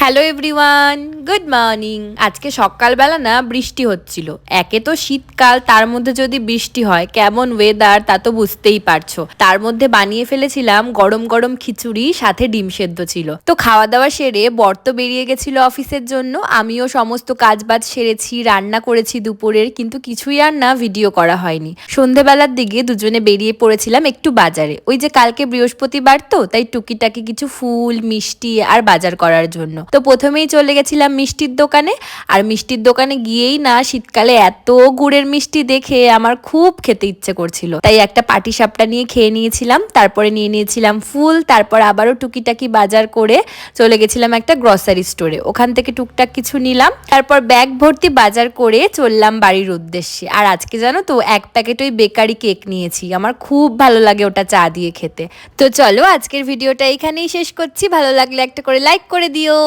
Hello everyone, good morning. আজকে সকালবেলা না বৃষ্টি হচ্ছিল। একে তো শীতকাল, তার মধ্যে যদি বৃষ্টি হয় কেমন ওয়েদার তা তো বুঝতেই পারছো। তার মধ্যে বানিয়ে ফেলেছিলাম গরম গরম খিচুড়ি, সাথে ডিম সেদ্ধ ছিল। তো খাওয়া দাওয়া সেরে বর তো বেরিয়ে গেছিল অফিসের জন্য, আমিও সমস্ত কাজ বাজ সেরেছি, রান্না করেছি দুপুরের, কিন্তু কিছুই আর না ভিডিও করা হয়নি। সন্ধেবেলার দিকে দুজনে বেরিয়ে পড়েছিলাম একটু বাজারে। ওই যে কালকে বৃহস্পতিবার তো, তাই টুকিটাকি কিছু ফুল মিষ্টি আর বাজার করার জন্য। তো প্রথমেই চলে গেছিলাম মিষ্টির দোকানে। আর মিষ্টির দোকানে গিয়েই না শীতকালে এত গুড়ের মিষ্টি দেখে আমার খুব খেতে ইচ্ছে করছিল, তাই একটা পাটিসাপটা নিয়ে খেয়ে নিয়েছিলাম। তারপরে নিয়ে নিয়েছিলাম ফুল, তারপর আবারও টুকিটাকি বাজার করে চলে গেছিলাম একটা গ্রসারি স্টোরে, ওখান থেকে টুকটাক কিছু নিলাম। তারপর ব্যাগ ভর্তি বাজার করে চললাম বাড়ির উদ্দেশ্যে। আর আজকে জানো তো, এক প্যাকেট ওই বেকারি কেক নিয়েছি, আমার খুব ভালো লাগে ওটা চা দিয়ে খেতে। তো চলো আজকের ভিডিওটা এখানেই শেষ করছি। ভালো লাগলে একটা করে লাইক করে দিও।